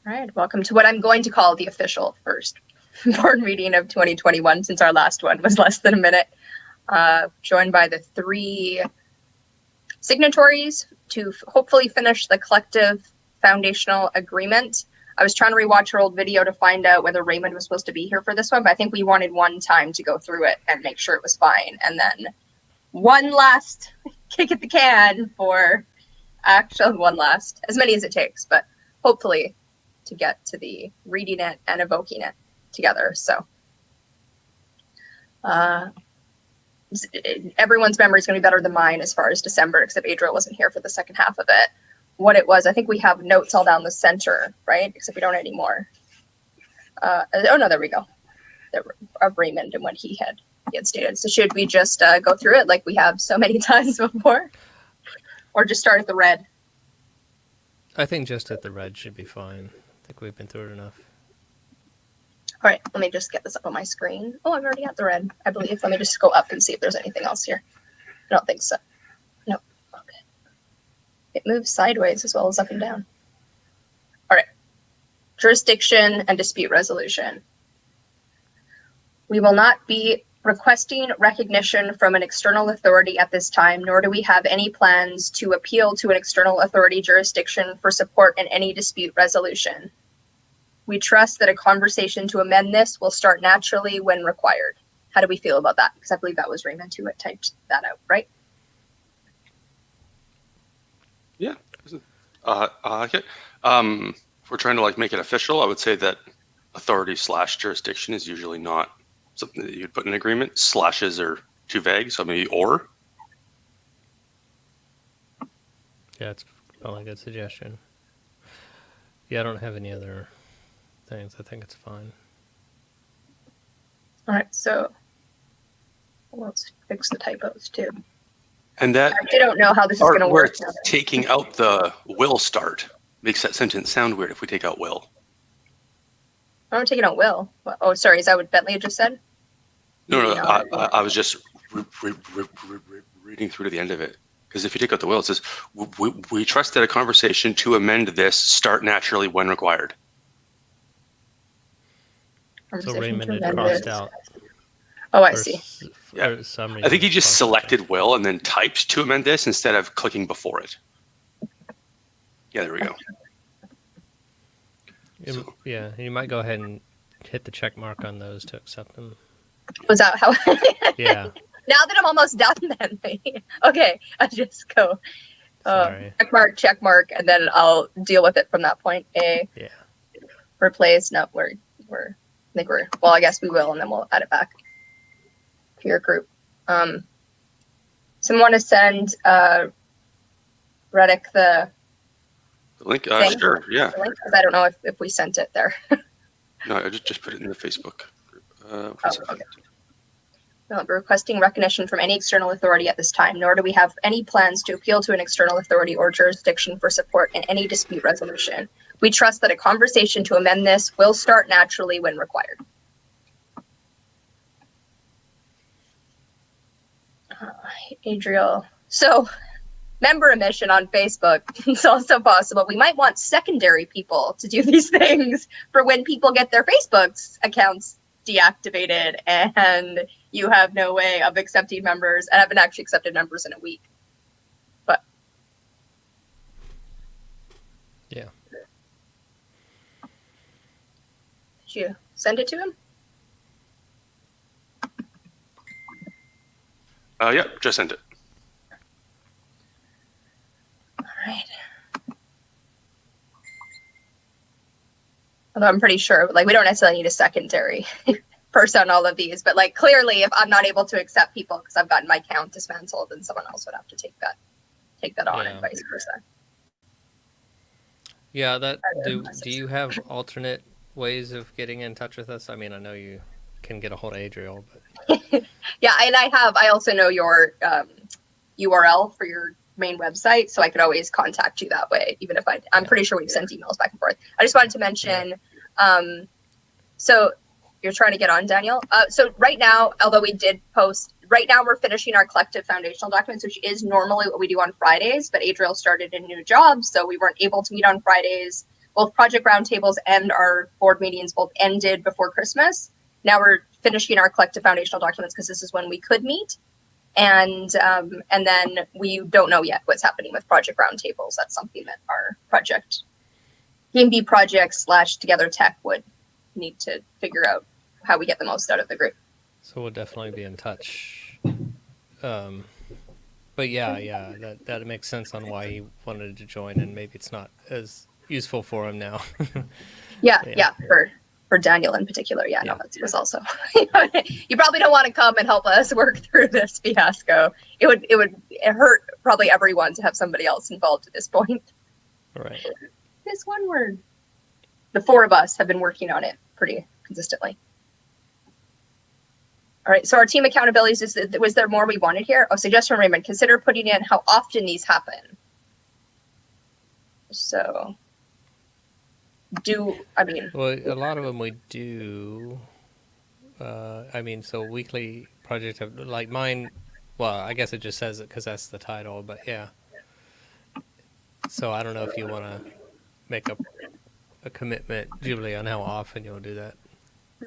All right, welcome to what I'm going to call the official first board meeting of 2021, since our last one was less than a minute. Joined by the 3 signatories to hopefully finish the collective foundational agreement. I was trying to rewatch her old video to find out whether Raymond was supposed to be here for this one, but I think we wanted one time to go through it and make sure it was fine. And then one last kick at the can for one last, as many as it takes, but hopefully to get to the reading it and evoking it together. So everyone's memory is going to be better than mine as far as December, except Adriel wasn't here for the second half of it. What it was, I think we have notes all down the center, right? Except we don't anymore. Oh no, there we go. Of Raymond and what he had stated. So should we just go through it like we have so many times before, or just start at the red? I think just at the red should be fine. I think we've been through it enough. All right, let me just get this up on my screen. Oh, I'm already at the red, I believe. Let me just go up and see if there's anything else here. I don't think so. Nope. Okay. It moves sideways as well as up and down. All right. Jurisdiction and dispute resolution. We will not be requesting recognition from an external authority at this time, nor do we have any plans to appeal to an external authority jurisdiction for support in any dispute resolution. We trust that a conversation to amend this will start naturally when required. How do we feel about that? Because I believe that was Raymond who had typed that out, right? Yeah. Okay. If we're trying to make it official, I would say that authority/jurisdiction is usually not something that you'd put in an agreement. Slashes are too vague, so maybe or. Yeah, it's probably a good suggestion. Yeah, I don't have any other things. I think it's fine. All right, so let's fix the typos too. And that I actually don't know how this is going to work. Taking out the will start makes that sentence sound weird if we take out will. I'm taking out will. Oh, sorry, is that what Bentley had just said? No, I was just reading through to the end of it. Because if you take out the will, it says, we trust that a conversation to amend this start naturally when required. So Raymond had crossed out. Oh, I see. Yeah. I think he just selected will and then typed to amend this instead of clicking before it. Yeah, there we go. Yeah, you might go ahead and hit the check mark on those to accept them. Was that how? Yeah. Now that I'm almost done, then. Okay, I just go check mark, and then I'll deal with it from that point. Yeah. Replace. No, I guess we will, and then we'll add it back to your group. Someone want to send Reddick the link? Sure, yeah. The link, because I don't know if we sent it there. No, I just put it in the Facebook group. Okay. No, we're requesting recognition from any external authority at this time, nor do we have any plans to appeal to an external authority or jurisdiction for support in any dispute resolution. We trust that a conversation to amend this will start naturally when required. Adriel. So, member omission on Facebook. It's also possible. We might want secondary people to do these things for when people get their Facebook accounts deactivated and you have no way of accepting members. I haven't actually accepted members in a week. But yeah. Did you send it to him? Yeah, just sent it. All right. Although I'm pretty sure, we don't necessarily need a secondary person on all of these, but clearly, if I'm not able to accept people because I've gotten my account dismantled, then someone else would have to take that on, and vice versa. Yeah, do you have alternate ways of getting in touch with us? I mean, I know you can get a hold of Adriel, but yeah, and I also know your URL for your main website, so I could always contact you that way, even if I'm pretty sure we've sent emails back and forth. I just wanted to mention, so you're trying to get on, Daniel. So right now, although we did post, right now we're finishing our collective foundational documents, which is normally what we do on Fridays, but Adriel started a new job, so we weren't able to meet on Fridays. both project roundtables and our board meetings both ended before Christmas. Now we're finishing our collective foundational documents because this is when we could meet. And then we don't know yet what's happening with project roundtables. That's something that our project, PMB project / TogetherTec would need to figure out how we get the most out of the group. So we'll definitely be in touch. But yeah, that makes sense on why he wanted to join, and maybe it's not as useful for him now. Yeah, for Daniel in particular. Yeah, no, that was also. You probably don't want to come and help us work through this fiasco. It would hurt probably everyone to have somebody else involved at this point. Right. This one word. The four of us have been working on it pretty consistently. All right, so our team accountabilities, was there more we wanted here? Oh, suggestion from Raymond, consider putting in how often these happen. So, well, a lot of them we do. So weekly project, like mine, well, I guess it just says it because that's the title, but yeah. So I don't know if you want to make a commitment, Julie, on how often you'll do that.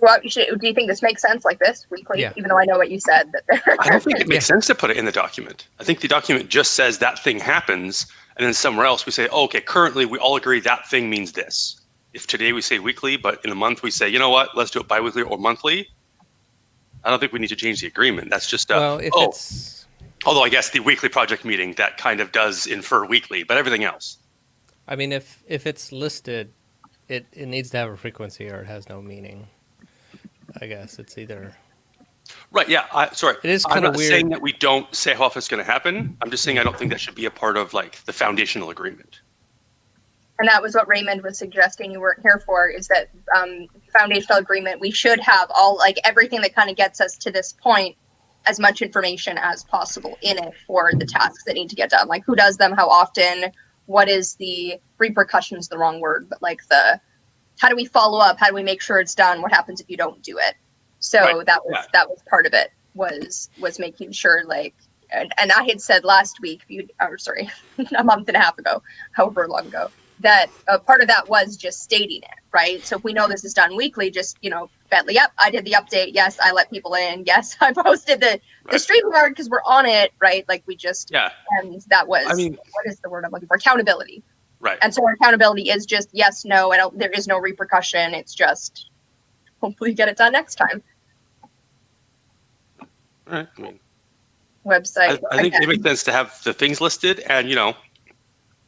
Well, do you think this makes sense like this weekly? Yeah. Even though I know what you said. I don't think it makes sense to put it in the document. I think the document just says that thing happens, and then somewhere else we say, oh, okay, currently we all agree that thing means this. If today we say weekly, but in a month we say, you know what, let's do it biweekly or monthly. I don't think we need to change the agreement. That's just it's... Although I guess the weekly project meeting, that kind of does infer weekly, but everything else. I mean, if it's listed, it needs to have a frequency or it has no meaning. I guess it's either. Right. Yeah. Sorry. It is kind of weird. I'm not saying that we don't say how often it's going to happen. I'm just saying I don't think that should be a part of like the foundational agreement. And that was what Raymond was suggesting you weren't here for, is that foundational agreement, we should have everything that kind of gets us to this point, as much information as possible in it for the tasks that need to get done. Like who does them, how often, what is the repercussions, the wrong word, but like how do we follow up? How do we make sure it's done? What happens if you don't do it? So right. that was part of it, was making sure and I had said last week, a month and a half ago, however long ago, that part of that was just stating it, right? So if we know this is done weekly, just, Bentley, yep, I did the update. Yes, I let people in. Yes, I posted the StreamYard because we're on it, right? Like we just, and that was, what is the word I'm looking for? Accountability. Right. And so our accountability is just yes, no, there is no repercussion. It's just hopefully get it done next time. All right. Website. I think it makes sense to have the things listed, and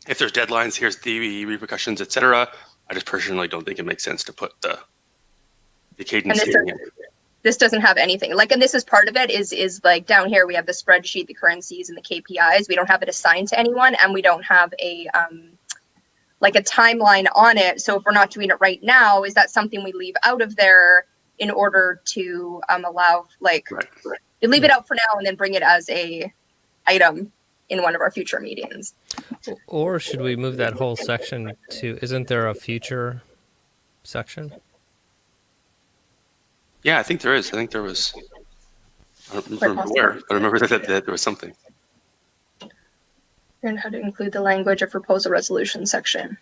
if there's deadlines, here's the repercussions, etc. I just personally don't think it makes sense to put the cadence in. This doesn't have anything and this is part of it is like down here we have the spreadsheet, the currencies, and the KPIs. We don't have it assigned to anyone, and we don't have a timeline on it. So if we're not doing it right now, is that something we leave out of there in order to allow we leave it out for now and then bring it as a item in one of our future meetings? Or should we move that whole section to, isn't there a future section? Yeah, I think there is. I think there was. I don't remember where, but I remember that there was something. And how to include the language of proposal resolution section.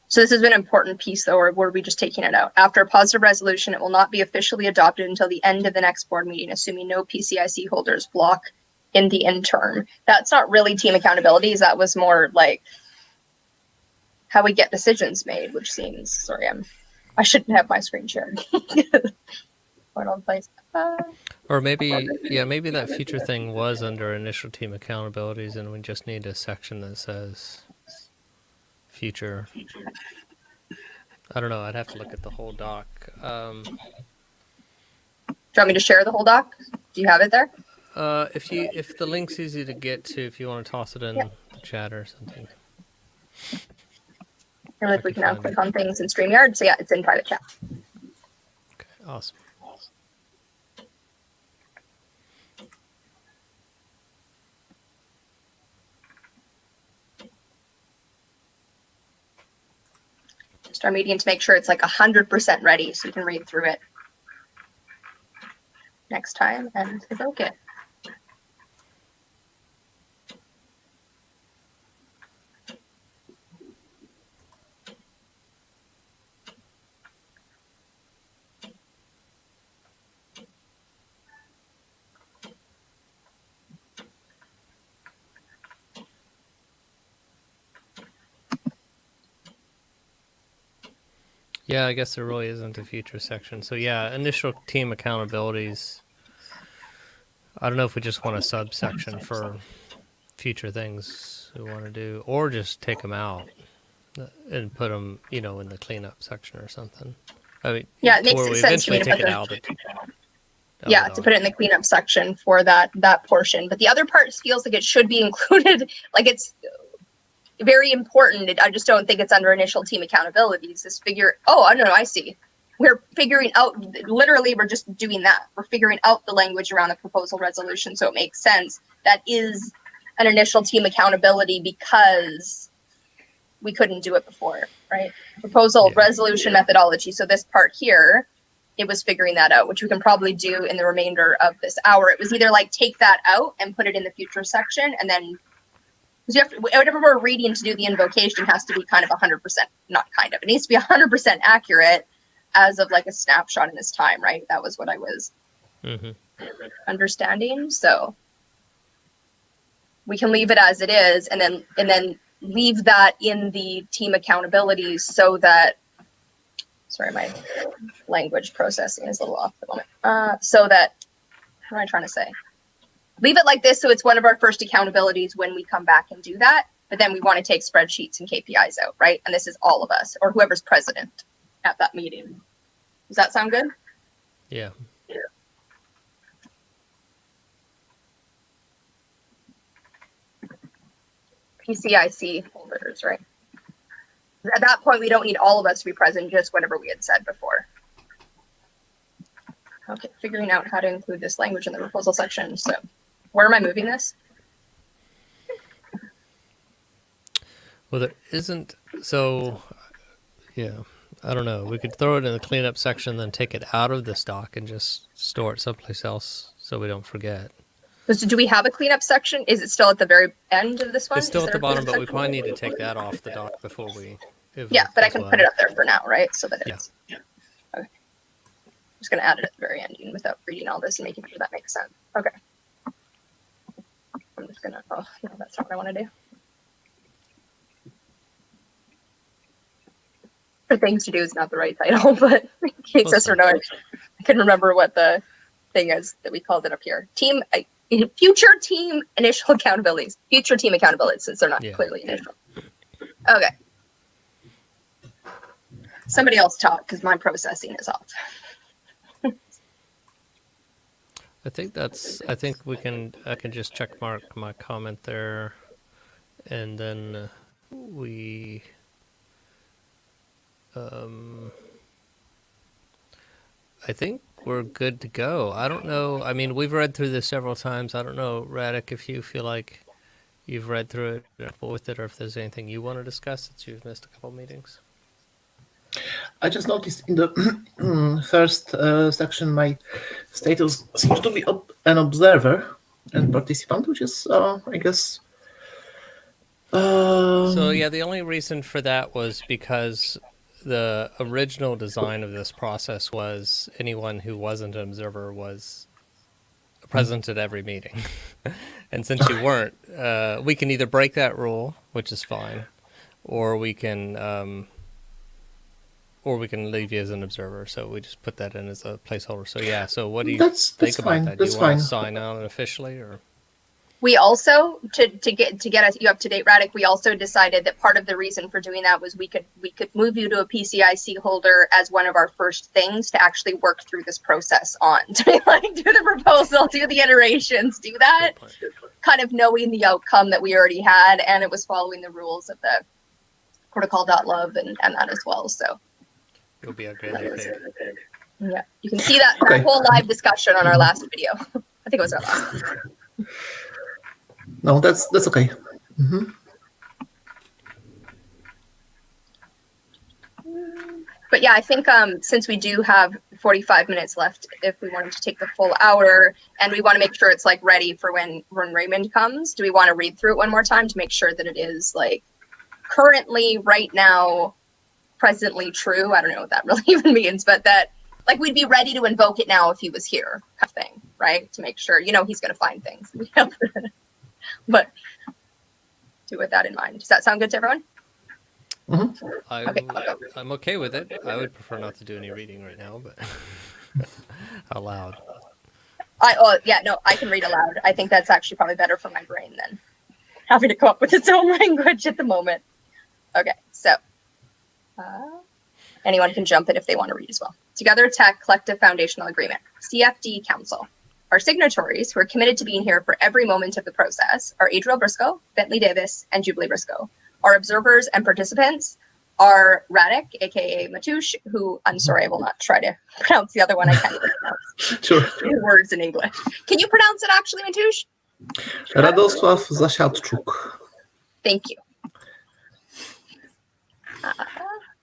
So this has been an important piece, though, or were we just taking it out? After a positive resolution, it will not be officially adopted until the end of the next board meeting, assuming no PCIC holders block in the interim. That's not really team accountabilities. That was more like how we get decisions made, which seems, I shouldn't have my screen shared. Or maybe that future thing was under initial team accountabilities, and we just need a section that says future. I don't know. I'd have to look at the whole doc. Do you want me to share the whole doc? Do you have it there? If the link's easy to get to, if you want to toss it in the chat or something. Or we can now click on things in StreamYard. So yeah, it's in private chat. Okay, awesome. Start meeting to make sure it's 100% ready so you can read through it next time and evoke it. Yeah, I guess there really isn't a future section. So yeah, initial team accountabilities. I don't know if we just want a subsection for future things we want to do, or just take them out and put them, in the cleanup section or something. I mean, Yeah, it to makes where we sense to me eventually to take put it the out of the yeah, to put it in the cleanup section for that portion. But the other part feels like it should be included. Like it's very important. I just don't think it's under initial team accountabilities. This figure. Oh, I don't know. I see. We're figuring out. Literally, we're just doing that. We're figuring out the language around the proposal resolution, so it makes sense. That is an initial team accountability because we couldn't do it before, right? Proposal resolution methodology. So this part here, it was figuring that out, which we can probably do in the remainder of this hour. It was either like take that out and put it in the future section, and then because you have to, whatever we're reading to do the invocation has to be kind of 100%, not kind of, it needs to be 100% accurate as of like a snapshot in this time, right? That was what I was understanding. So we can leave it as it is, and then leave that in the team accountabilities so that, sorry, my language processing is a little off at the moment. So that, what am I trying to say? Leave it like this so it's one of our first accountabilities when we come back and do that. But then we want to take spreadsheets and KPIs out, right? And this is all of us or whoever's president at that meeting. Does that sound good? Yeah. PCIC holders, right? At that point, we don't need all of us to be present, just whatever we had said before. Okay, figuring out how to include this language in the proposal section. So where am I moving this? Well, there isn't, so, yeah, I don't know. We could throw it in the cleanup section, then take it out of this doc and just store it someplace else so we don't forget. So do we have a cleanup section? Is it still at the very end of this one? It's still Is at there the a bottom, but cleanup we section? probably need to take that off the doc before we evoke Yeah, but I as can well. put it up there for now, right? So that it's, okay. I'm just gonna add it at the very end without reading all this and making sure that makes sense. Okay. I'm just gonna, oh, no, that's not what I wanna do. For things to do is not the right title, but in case yes or no, I can remember what the thing is that we called it up here. Future team initial accountabilities. Future team accountabilities, since they're not clearly initial. Okay. Somebody else talk, because my processing is off. I think I can just check mark my comment there, and then I think we're good to go. I don't know. I mean, we've read through this several times. I don't know, Radek, if you feel like you've read through it with it, or if there's anything you want to discuss since you've missed a couple meetings. I just noticed in the first section my status seems to be an observer and participant, which is, I guess... So yeah, the only reason for that was because the original design of this process was anyone who wasn't an observer was present at every meeting. And since you weren't, we can either break that rule, which is fine, or we can leave you as an observer. So we just put that in as a placeholder. So yeah, so what do you think about that? Do you want to sign on officially, or? We also, to get you up to date, Radek, we also decided that part of the reason for doing that was we could move you to a PCIC holder as one of our first things to actually work through this process on. To be like, do the proposal, do the iterations, do that, kind of knowing the outcome that we already had, and it was following the rules of the protocol.love and that as well. So you'll be a great pig. Yeah, you can see that whole live discussion on our last video. I think it was our last one. No, that's okay. Mm-hmm. But yeah, I think since we do have 45 minutes left, if we wanted to take the full hour, and we want to make sure it's like ready for when Raymond comes, do we want to read through it one more time to make sure that it is like currently, right now, presently true? I don't know what that really even means, but that like we'd be ready to invoke it now if he was here, kind of thing, right? To make sure, he's going to find things. But do with that in mind. Does that sound good to everyone? I'm okay with it. I would prefer not to do any reading right now, but aloud. I can read aloud. I think that's actually probably better for my brain than having to come up with its own language at the moment. Okay, so anyone can jump in if they want to read as well. TogetherTec Collective Foundational Agreement, CFD Council. Our signatories, who are committed to being here for every moment of the process, are Adriel Briscoe, Bentley Davis, and Jubilee Briscoe. Our observers and participants are Radek, aka Matoush, who I'm sorry, I will not try to pronounce the other one. I can't even pronounce Sure. words in English. Can you pronounce it actually, Matoush? Radosław Zasiadczuk. Thank you.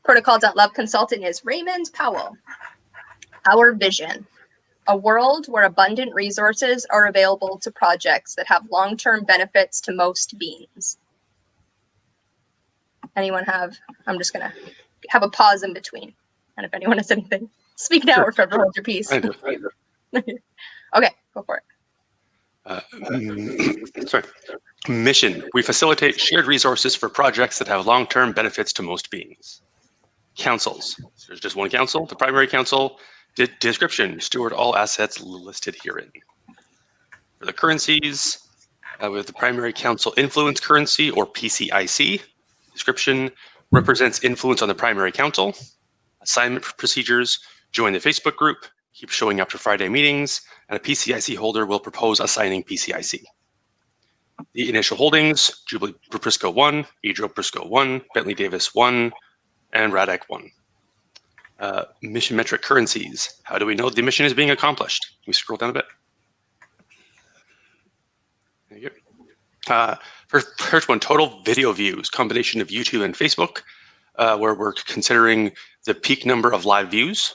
Protocol.love consultant is Raymond Powell. Our vision. A world where abundant resources are available to projects that have long-term benefits to most beings. Anyone have? I'm just going to have a pause in between. And if anyone has anything, speak now or forever hold your peace. I do. Okay, go for it. Sorry. Mission. We facilitate shared resources for projects that have long-term benefits to most beings. Councils. There's just one council, the primary council. Description. Steward all assets listed herein. For the currencies, we have the primary council influence currency, or PCIC. Description. Represents influence on the primary council. Assignment procedures. Join the Facebook group. Keep showing up to Friday meetings. And a PCIC holder will propose assigning PCIC. The initial holdings, Jubilee Briscoe 1, Adriel Briscoe 1, Bentley Davis 1, and Radek 1. Mission metric currencies. How do we know the mission is being accomplished? Can we scroll down a bit? There you go. First one, total video views, combination of YouTube and Facebook, where we're considering the peak number of live views.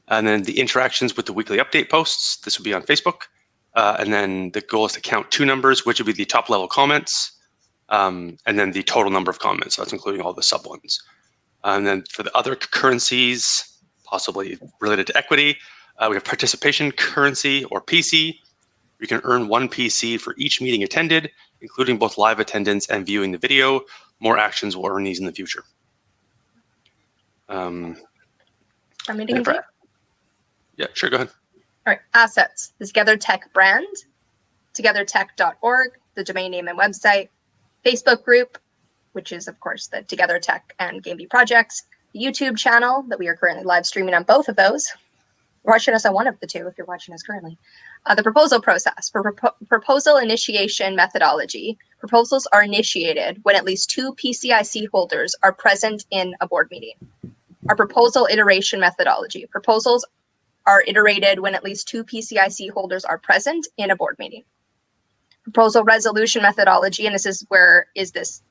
And then the interactions with the weekly update posts. This would be on Facebook. And then the goal is to count two numbers, which would be the top level comments, and then the total number of comments. So that's including all the sub ones. And then for the other currencies, possibly related to equity, we have participation currency, or PC. You can earn 1 PC for each meeting attended, including both live attendance and viewing the video. More actions will earn these in the future. Yeah, sure, go ahead. All right, assets. The TogetherTec brand, togethertec.org, the domain name and website, Facebook group, which is, of course, the TogetherTec and GameBee projects, the YouTube channel that we are currently live streaming on both of those. You're watching us on one of the two if you're watching us currently. The proposal process. For proposal initiation methodology, proposals are initiated when at least 2 PCIC holders are present in a board meeting. Our proposal iteration methodology. Proposals are iterated when at least 2 PCIC holders are present in a board meeting. Proposal resolution methodology, and this is where, is this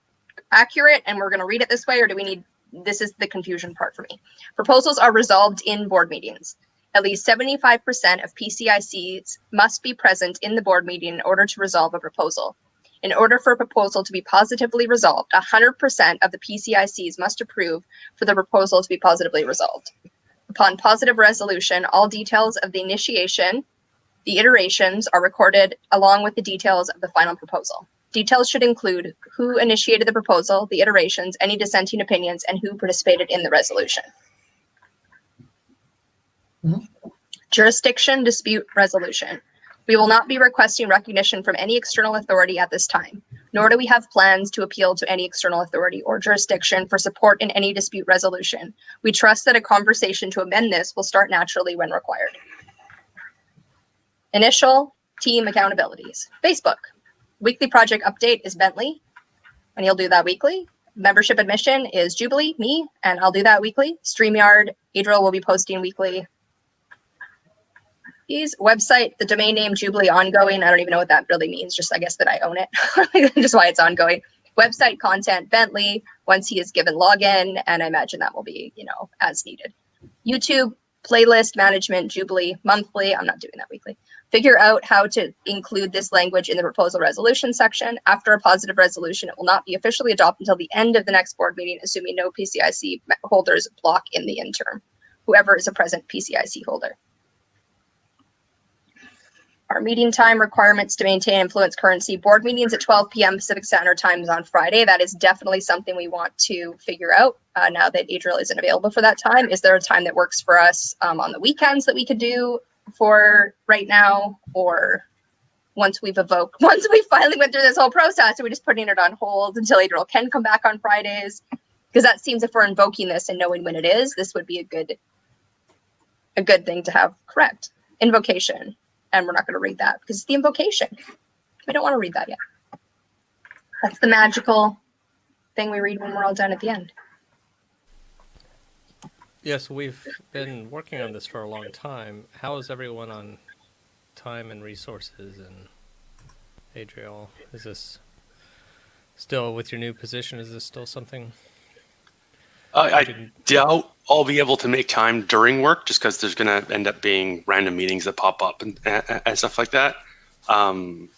accurate and we're going to read it this way, or do we need, this is the confusion part for me. Proposals are resolved in board meetings. At least 75% of PCICs must be present in the board meeting in order to resolve a proposal. In order for a proposal to be positively resolved, 100% of the PCICs must approve for the proposal to be positively resolved. Upon positive resolution, all details of the initiation, the iterations are recorded along with the details of the final proposal. Details should include who initiated the proposal, the iterations, any dissenting opinions, and who participated in the resolution. Jurisdiction dispute resolution. We will not be requesting recognition from any external authority at this time, nor do we have plans to appeal to any external authority or jurisdiction for support in any dispute resolution. We trust that a conversation to amend this will start naturally when required. Initial team accountabilities. Facebook. Weekly project update is Bentley, and he'll do that weekly. Membership admission is Jubilee, me, and I'll do that weekly. StreamYard, Adriel will be posting weekly. Website, the domain name Jubilee ongoing. I don't even know what that really means. Just I guess that I own it. Just why it's ongoing. Website content Bentley once he is given login, and I imagine that will be, as needed. YouTube playlist management Jubilee monthly. I'm not doing that weekly. Figure out how to include this language in the proposal resolution section. After a positive resolution, it will not be officially adopted until the end of the next board meeting, assuming no PCIC holders block in the interim. Whoever is a present PCIC holder. Our meeting time requirements to maintain influence currency. Board meetings at 12 p.m. Pacific Standard Times on Friday. That is definitely something we want to figure out now that Adriel isn't available for that time. Is there a time that works for us on the weekends that we could do for right now? Or once we finally went through this whole process, are we just putting it on hold until Adriel can come back on Fridays? Because that seems, if we're invoking this and knowing when it is, this would be a good thing to have correct. Invocation. And we're not going to read that because it's the invocation. We don't want to read that yet. That's the magical thing we read when we're all done at the end. Yes, we've been working on this for a long time. How is everyone on time and resources? And Adriel, is this still with your new position? Is this still something? I doubt I'll be able to make time during work just because there's going to end up being random meetings that pop up and stuff like that. So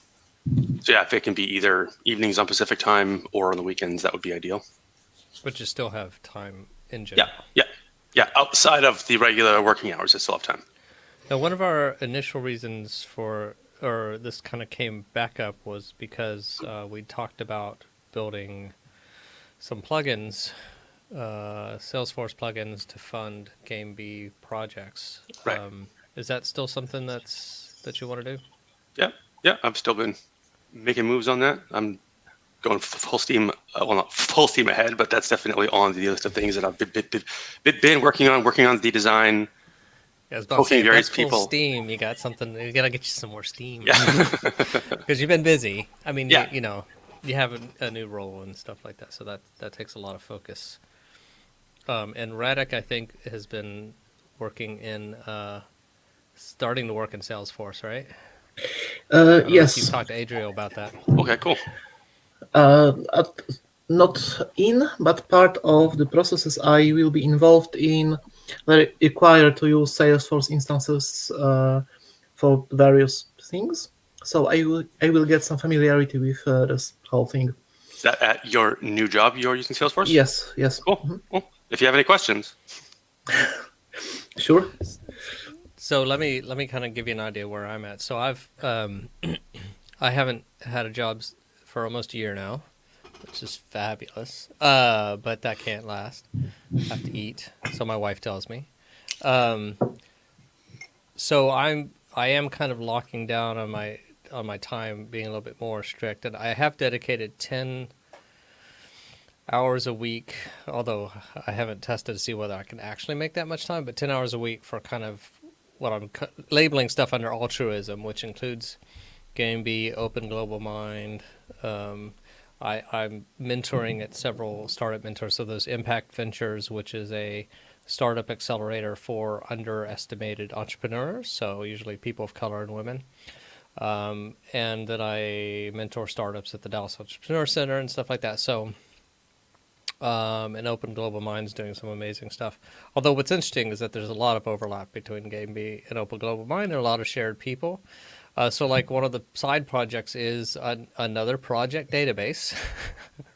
yeah, if it can be either evenings on Pacific time or on the weekends, that would be ideal. But you still have time in general. Yeah. Outside of the regular working hours, I still have time. Now, one of our initial reasons this kind of came back up was because we talked about building some plugins, Salesforce plugins to fund Game B projects. Right. Is that still something that you want to do? Yeah. I've still been making moves on that. I'm going full steam. Well, not full steam ahead, but that's definitely on the list of things that I've been working on the design. Yeah, I was about to say, various that's full people. steam. You got something. You got to get you some more steam. Yeah. Because you've been busy. I mean, Yeah. you have a new role and stuff like that, so that takes a lot of focus. And Radek, I think, has been working in, starting to work in Salesforce, right? Yes. You talked to Adriel about that. Okay, cool. Not in, but part of the processes I will be involved in require to use Salesforce instances for various things. So I will get some familiarity with this whole thing. Is that at your new job you're using Salesforce? Yes. Cool. Mhm. Cool. If you have any questions. Sure. So let me kind of give you an idea where I'm at. So I've I haven't had a job for almost a year now, which is fabulous. But that can't last. I have to eat, so my wife tells me. So I am kind of locking down on my time, being a little bit more strict, and I have dedicated 10 hours a week, although I haven't tested to see whether I can actually make that much time, but 10 hours a week for kind of what I'm labeling stuff under altruism, which includes Game B, Open Global Mind. I'm mentoring at several startup mentors, so those Impact Ventures, which is a startup accelerator for underestimated entrepreneurs, so usually people of color and women. And that I mentor startups at the Dallas Entrepreneur Center and stuff like that. So and Open Global Mind's doing some amazing stuff. Although what's interesting is that there's a lot of overlap between Game B and Open Global Mind. There are a lot of shared people. So like one of the side projects is another project database,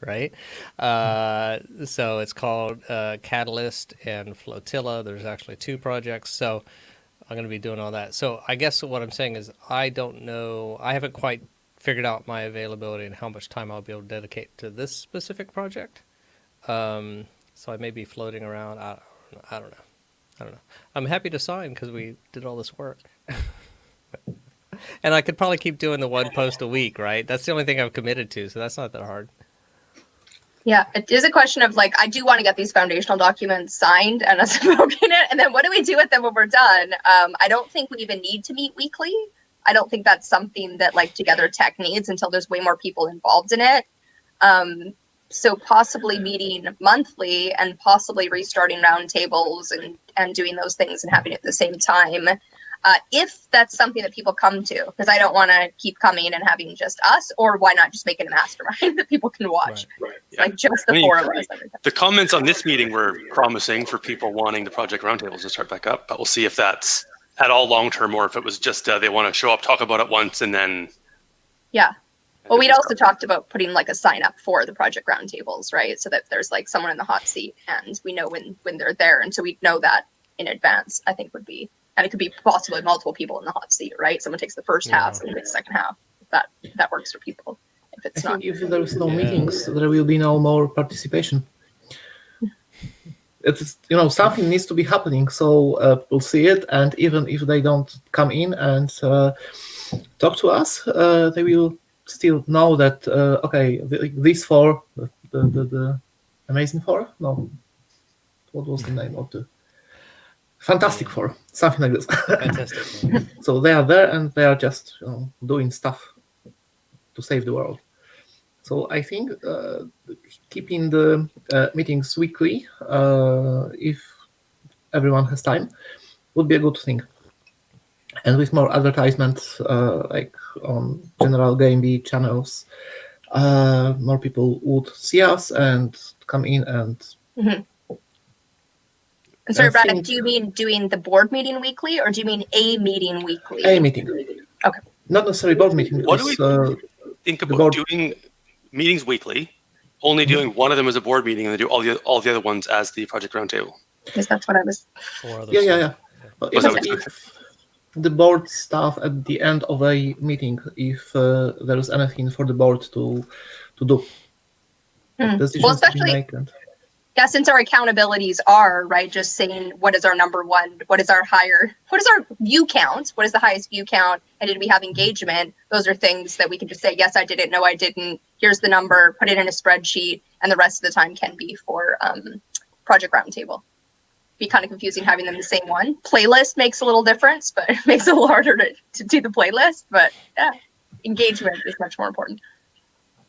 right? So it's called Catalyst and Flotilla. There's actually 2 projects. So I'm going to be doing all that. So I guess what I'm saying is I don't know. I haven't quite figured out my availability and how much time I'll be able to dedicate to this specific project. So I may be floating around. I don't know. I'm happy to sign because we did all this work. And I could probably keep doing the 1 post a week, right? That's the only thing I've committed to, so that's not that hard. Yeah, it is a question of like, I do want to get these foundational documents signed and us smoking it. And then what do we do with them when we're done? I don't think we even need to meet weekly. I don't think that's something that like TogetherTec needs until there's way more people involved in it. So possibly meeting monthly and possibly restarting roundtables and doing those things and having it at the same time. If that's something that people come to, because I don't want to keep coming and having just us, or why not just make it a mastermind that people can watch? Right. Like just the 4 of us. The comments on this meeting were promising for people wanting the project roundtables to start back up, but we'll see if that's at all long-term or if it was just they want to show up, talk about it once, and then... Yeah. Well, we'd also talked about putting like a sign up for the project roundtables, right? So that there's like someone in the hot seat and we know when they're there. And so we know that in advance, I think would be And it could be possibly multiple people in the hot seat, right? Someone takes the first half, someone takes the second half. That works for people. If it's I not. think if there is no meetings, there will be no more participation. It's something needs to be happening, so people see it, and even if they don't come in and talk to us, they will still know that okay, these four, the Amazing Four. No, what was the name of the Fantastic Four? Something like this. Fantastic Four. So they are there and they are just doing stuff to save the world. So I think keeping the meetings weekly, if everyone has time, would be a good thing. And with more advertisements, like on general Game Bee channels, more people would see us and come in and. And sorry, Braddock, do you mean doing the board meeting weekly, or do you mean a meeting weekly? A meeting. Okay. Not necessarily board meeting. What do we think about doing meetings weekly, only doing one of them as a board meeting, and then do all the other ones as the project roundtable? Because that's what I was. Yeah. But if the board staff at the end of a meeting, if there is anything for the board to do, well, especially. Yeah, since our accountabilities are, right, just saying what is our number one, what is our view count, what is the highest view count, and did we have engagement? Those are things that we can just say, yes, I did it, no, I didn't, here's the number, put it in a spreadsheet, and the rest of the time can be for Project Roundtable. Be kind of confusing having them the same one. Playlist makes a little difference, but it makes it a little harder to do the playlist, but yeah, engagement is much more important.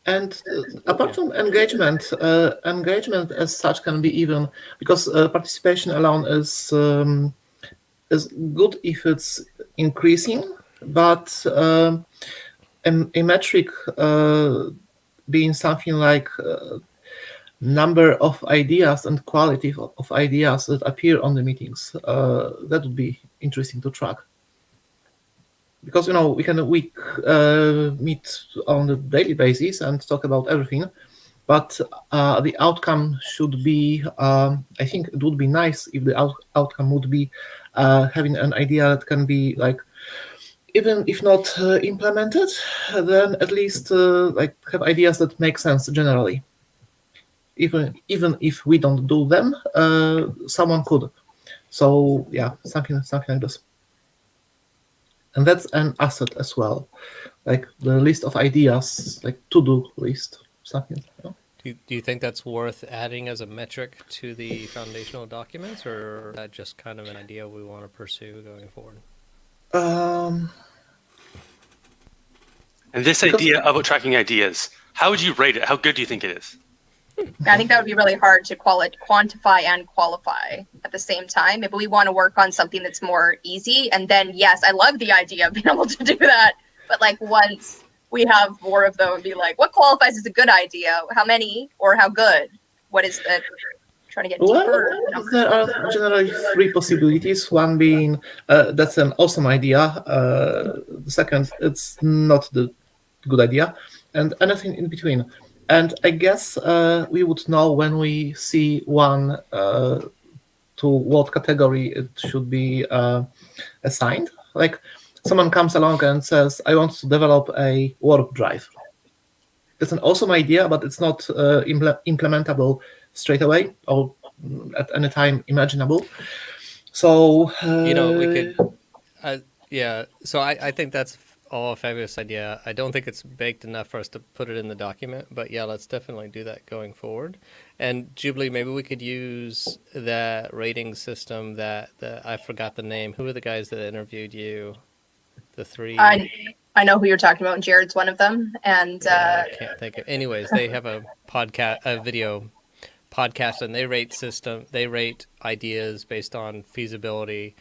And apart from engagement, engagement as such can be even, because participation alone is good if it's increasing, but a metric being something like number of ideas and quality of ideas that appear on the meetings, that would be interesting to track. Because we can meet on a daily basis and talk about everything, but the outcome should be. I think it would be nice if the outcome would be having an idea that can be like, even if not implemented, then at least like have ideas that make sense generally. Even if we don't do them, someone could. So yeah, something like this. And that's an asset as well, like the list of ideas, like to-do list, something. Do you think that's worth adding as a metric to the foundational documents, or is that just kind of an idea we want to pursue going forward? And this idea about tracking ideas, how would you rate it? How good do you think it is? I think that would be really hard to quantify and qualify at the same time. If we want to work on something that's more easy, and then yes, I love the idea of being able to do that. But like once we have more of them, and be like, what qualifies as a good idea? How many or how good? What is the trying to get deeper? Well, there are generally three possibilities. One being that's an awesome idea. The second, it's not the good idea, and anything in between. And I guess we would know when we see one to what category it should be assigned. Like someone comes along and says, I want to develop a warp drive. It's an awesome idea, but it's not implementable straight away or at any time imaginable. So, we could, yeah. So I think that's all a fabulous idea. I don't think it's baked enough for us to put it in the document, but yeah, let's definitely do that going forward. And Jubilee, maybe we could use that rating system that I forgot the name. Who are the guys that interviewed you? The three. I know who you're talking about, and Jared's one of them. And I can't think of. Anyways, they have a video podcast, and they rate ideas based on feasibility,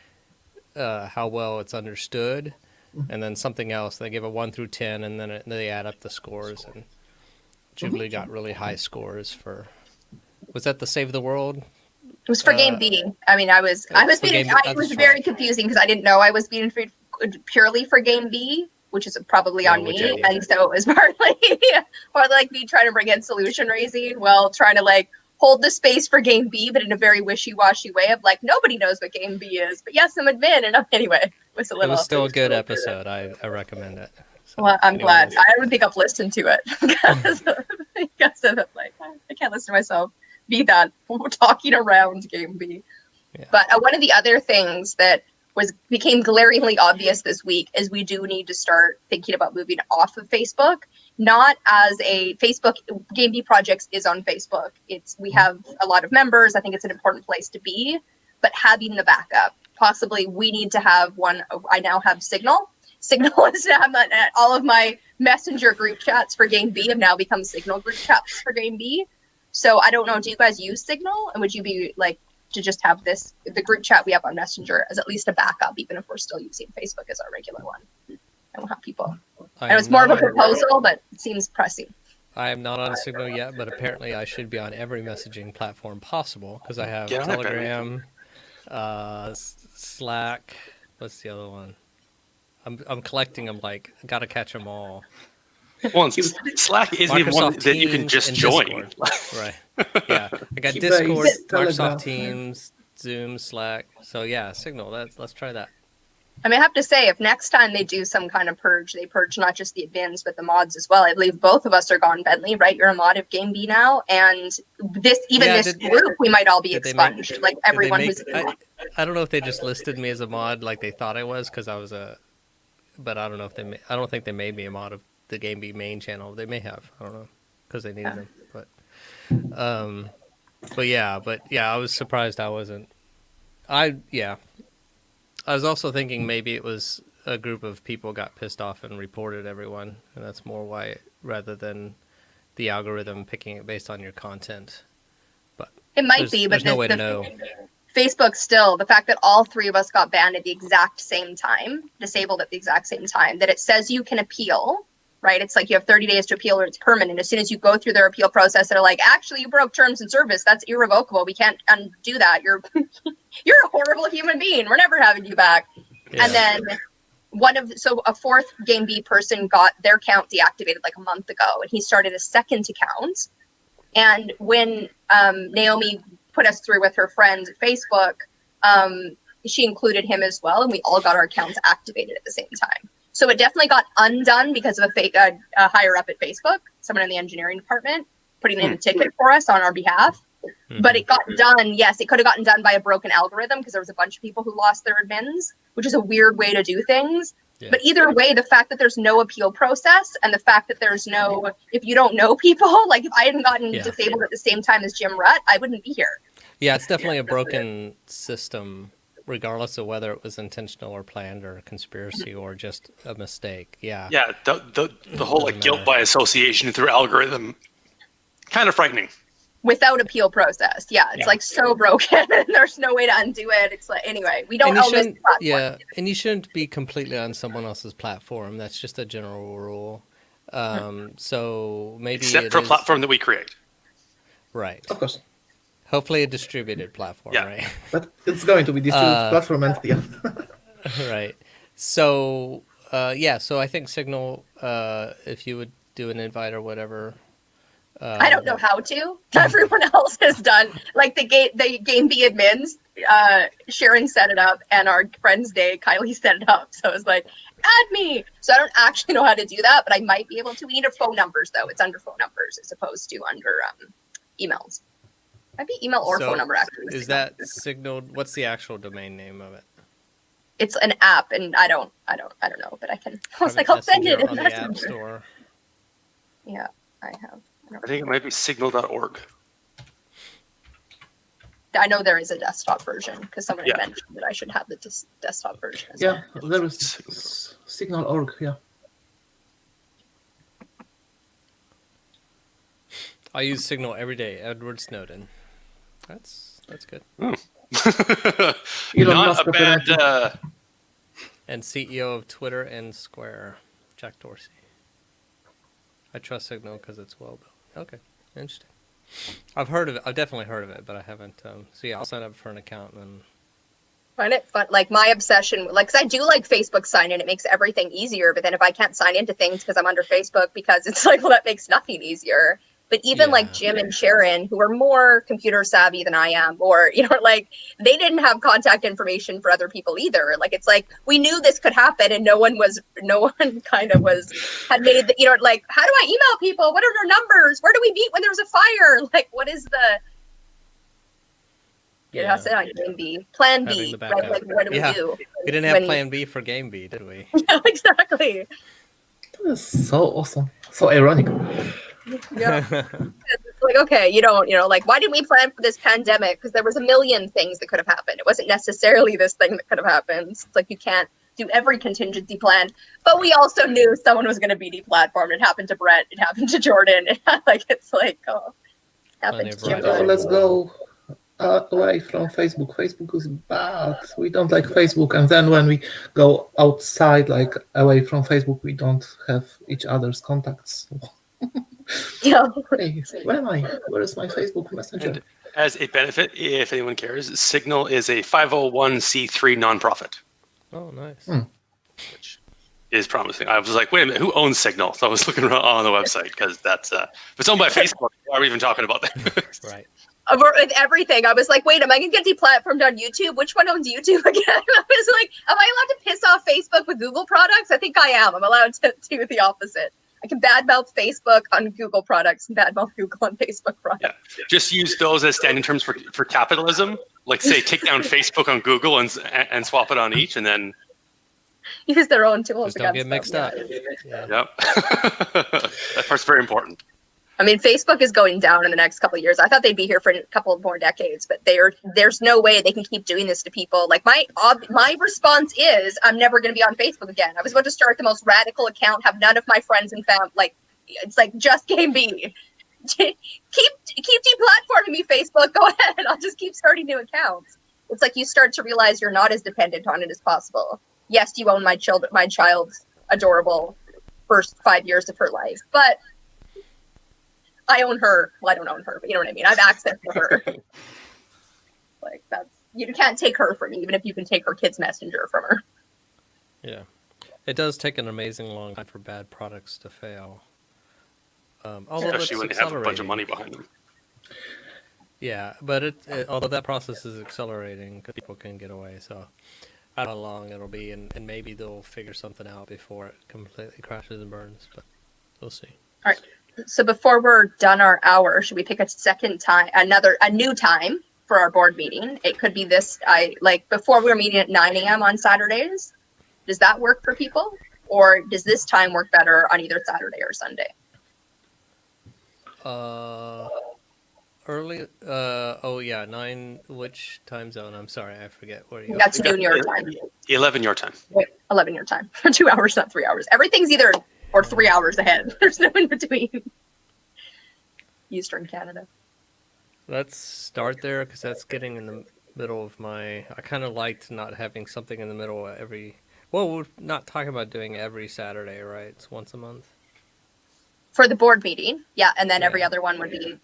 how well it's understood. And then something else. They give a 1 through 10, and then they add up the scores. And Jubilee got really high scores for. Was that the Save the World? It was for Game B. I mean, it was very confusing because I didn't know I was being purely for Game B, which is probably on me. And so it was partly like me trying to bring in solution raising while trying to like hold the space for game B, but in a very wishy-washy way of like, nobody knows what game B is, but yes, I'm admin. And anyway, it was a It little. was still a good episode. I recommend it. So, Well, I'm anyone glad. else? I don't think I've listened to it because of like, I can't listen to myself be that talking around game B. Yeah. But one of the other things that became glaringly obvious this week is we do need to start thinking about moving off of Facebook. Not as a Facebook Game B Projects is on Facebook. We have a lot of members. I think it's an important place to be, but having the backup. Possibly we need to have one. I now have Signal. Signal is all of my Messenger group chats for Game B have now become Signal group chats for Game B. So I don't know. Do you guys use Signal? And would you be like to just have the group chat we have on Messenger as at least a backup, even if we're still using Facebook as our regular one? And we'll have people. It was more of a proposal, but it seems pressing. I am not on Signal yet, but apparently I should be on every messaging platform possible because I have Telegram, Slack. What's the other one? I'm collecting them. Like, gotta catch them all. Well, Slack isn't even one that you can just join. Right. Yeah. I got Keybase, Discord, Telegram. Microsoft Teams, Zoom, Slack. So yeah, Signal. Let's try that. I mean, I have to say, if next time they do some kind of purge, they purge not just the admins, but the mods as well. I believe both of us are gone, Bentley, right? You're a mod of Game B now. And this group, we might all be expunged. Like everyone who's in the mod. I don't know if they just listed me as a mod like they thought I was because I was but I don't know if I don't think they made me a mod of the Game B main channel. They may have. I don't know because they needed them. But yeah, I was surprised I wasn't. I was also thinking maybe it was a group of people got pissed off and reported everyone, and that's more why, rather than the algorithm picking it based on your content. But it might be, but there's no way to know. Facebook still, the fact that all three of us got banned at the exact same time, disabled at the exact same time, that it says you can appeal, right? It's like you have 30 days to appeal or it's permanent. As soon as you go through their appeal process, they're like, actually, you broke terms and service. That's irrevocable. We can't undo that. You're a horrible human being. We're never having you back. Yeah. And then a fourth Game B person got their account deactivated like a month ago, and he started a second account. And when Naomi put us through with her friends at Facebook, she included him as well, and we all got our accounts activated at the same time. So it definitely got undone because of a higher up at Facebook, someone in the engineering department, putting in a ticket for us on our behalf. Mm-hmm. But it got done. Yes, it could have gotten done by a broken algorithm because there was a bunch of people who lost their admins, which is a weird way to do things. Yeah. But either way, the fact that there's no appeal process and the fact that there's if you don't know people, like if I hadn't gotten disabled at the same time as Jim Rutt, I wouldn't be here. Yeah, it's definitely a broken system, regardless of whether it was intentional or planned or a conspiracy or just a mistake. Yeah. Yeah, the whole guilt by association through algorithm, kind of frightening. Without appeal process. Yeah, it's so broken and there's no way to undo it. It's like, anyway, we don't own this platform. Yeah, and you shouldn't be completely on someone else's platform. That's just a general rule. So maybe except for a platform that we create. Right. Of course. Hopefully a distributed platform, right? But it's going to be distributed platform and Right. So so I think Signal, if you would do an invite or whatever. I don't know how to. Everyone else has done. Like the Game B admins, Sharon set it up, and our Friends Day, Kylie set it up. So it was like, add me. So I don't actually know how to do that, but I might be able to. We need phone numbers, though. It's under phone numbers as opposed to under emails. Might be email or phone number, actually. Is that Signaled? What's the actual domain name of it? It's an app, and I don't know, but I can. I was like, I'll send it on the App Store. Yeah, I have. I think it might be signal.org. I know there is a desktop version because someone mentioned that I should have the desktop version. There is signal.org. Yeah. I use Signal every day. Edward Snowden. That's good. Not a bad. And CEO of Twitter and Square, Jack Dorsey. I trust Signal because it's well built. Okay, interesting. I've heard of it. I've definitely heard of it, but I haven't. So yeah, I'll sign up for an account and. Find it fun. Like my obsession, cause I do like Facebook sign in. It makes everything easier. But then if I can't sign into things because I'm under Facebook, because it's like, well, that makes nothing easier. But even like Yeah. Jim and Sharon, who are more computer savvy than I am, or, like they didn't have contact information for other people either. Like, it's like, we knew this could happen and no one kind of had made the, like, how do I email people? What are their numbers? Where do we meet when there's a fire? Like, what is it has to be plan B. Plan Having B, the right? backup. Like, what do Yeah. we do? We didn't have plan B for game B, did we? Yeah, exactly. That is so awesome. So ironic. Yeah. It's like, okay, like, why didn't we plan for this pandemic? Because there was a million things that could have happened. It wasn't necessarily this thing that could have happened. It's like, you can't do every contingency plan. But we also knew someone was going to be deplatformed. It happened to Brett. It happened to Jordan. It's like, happened to Plenty of Jordan. Let's go away from Facebook. Facebook is bad. We don't like Facebook. And then when we go outside, like away from Facebook, we don't have each other's contacts. Yeah. Hey, where am I? Where is my Facebook Messenger? And as a benefit, if anyone cares, Signal is a 501c3 nonprofit, Oh, nice. which is promising. I was like, wait a minute, who owns Signal? So I was looking around on the website because that's if it's owned by Facebook. Why are we even talking about that? Right. With everything, I was like, wait, am I going to get deplatformed on YouTube? Which one owns YouTube again? I was like, am I allowed to piss off Facebook with Google products? I think I am. I'm allowed to do the opposite. I can badmouth Facebook on Google products and badmouth Google on Facebook products. Yeah. Just use those as standing terms for capitalism. Like, say, take down Facebook on Google and swap it on each, and then Use their own tools. Just don't get against mixed them. up. Yeah. Yeah. yep. That part's very important. I mean, Facebook is going down in the next couple of years. I thought they'd be here for a couple more decades, but there's no way they can keep doing this to people. Like, my response is, I'm never going to be on Facebook again. I was about to start the most radical account, have none of my friends and family. Like, it's like, just game B. keep deplatforming me, Facebook. Go ahead. I'll just keep starting new accounts. It's like you start to realize you're not as dependent on it as possible. Yes, you own my child's adorable first 5 years of her life, but I own her. Well, I don't own her, but you know what I mean. I have access to her. Like, you can't take her from me, even if you can take her kid's messenger from her. Yeah. It does take an amazing long time for bad products to fail. Although Especially when it's they have a bunch of accelerating. money behind them. Yeah, but although that process is accelerating, 'cause people can get away, so I don't know how long it'll be, and maybe they'll figure something out before it completely crashes and burns, but we'll see. All right. So before we're done our hour, should we pick a new time for our board meeting? It could be before we're meeting at 9 a.m. on Saturdays. Does that work for people? Or does this time work better on either Saturday or Sunday? Early, 9, which time zone? I'm sorry, I forget where you That's noon your time. 11 your time. 11 your time. For 2 hours, not 3 hours. Everything's either 3 hours ahead. There's no in between. Eastern Canada. Let's start there, because that's getting in the middle of I kind of liked not having something in the middle we're not talking about doing every Saturday, right? It's once a month. For the board meeting, yeah, and then every Yeah. other one would be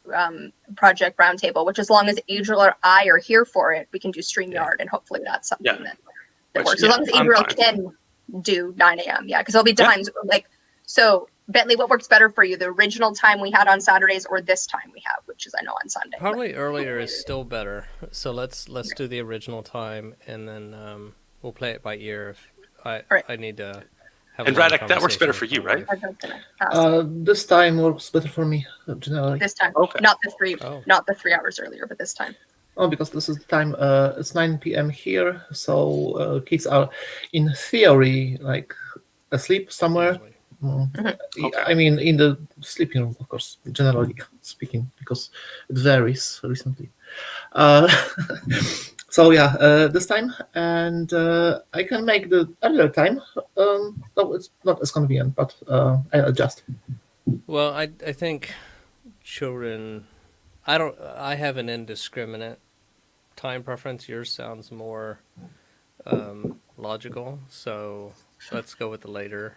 Project Roundtable, which as long as Adriel or I are here for it, we can do StreamYard, and hopefully that's something that works. As long as Adriel can do 9 a.m., yeah, because there'll be times so Bentley, what works better for you, the original time we had on Saturdays or this time we have, which is I know on Sunday. Probably earlier is still better. So let's do the original time, and then we'll play it by ear. If I need to have. And Radek, that works better for you, right? This time works better for me generally. This time, Okay. not the 3 hours earlier, but this time. Oh, because this is the time. It's 9 p.m. here, so kids are, in theory, like asleep somewhere. Usually. Okay. I mean, in the sleeping room, of course, generally speaking, because it varies recently. So yeah, this time, and I can make the earlier time. No, it's not as convenient, but I'll adjust. Well, I think children. I have an indiscriminate time preference. Yours sounds more logical, so let's go with the later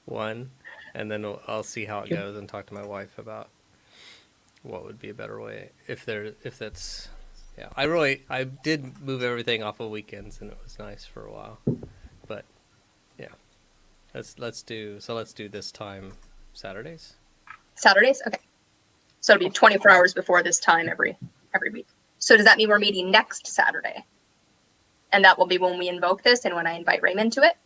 one, and then I'll see how it goes and talk to my wife about what would be a better way if that's. Yeah, I did move everything off of weekends, and it was nice for a while, but yeah, let's do this time Saturdays. Saturdays, okay. So it'll be 24 hours before this time every week. So does that mean we're meeting next Saturday? And that will be when we invoke this and when I invite Raymond to it?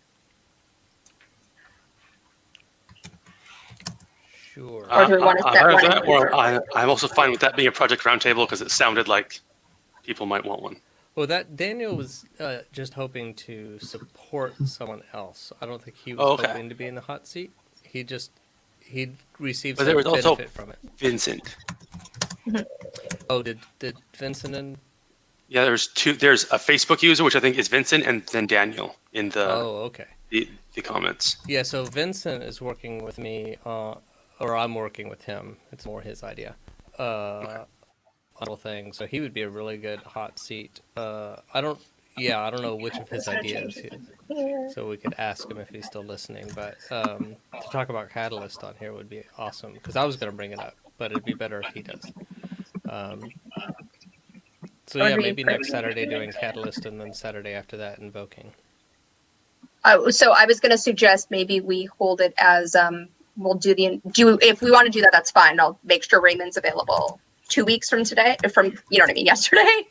Sure. Or do we want to set one in or I'm also fine with that being a project roundtable because it sounded like people might want one. Well, that Daniel was just hoping to support someone else. I don't think he was Okay. hoping to be in the hot seat. He received But some there was also benefit from it. Vincent. Oh, did Vincent and Yeah, there's two. There's a Facebook user, which I think is Vincent, and then Daniel in the okay. the comments. Yeah, so Vincent is working with me, or I'm working with him. It's more his idea. Little thing. So he would be a really good hot seat. I don't know which of his ideas. So we could ask him if he's still listening. But to talk about Catalyst on here would be awesome because I was going to bring it up, but it'd be better if he does. So yeah, maybe next Saturday doing Catalyst and then Saturday after that invoking. So I was going to suggest maybe we hold it as we'll if we want to do that, that's fine. I'll make sure Raymond's available 2 weeks from today, yesterday.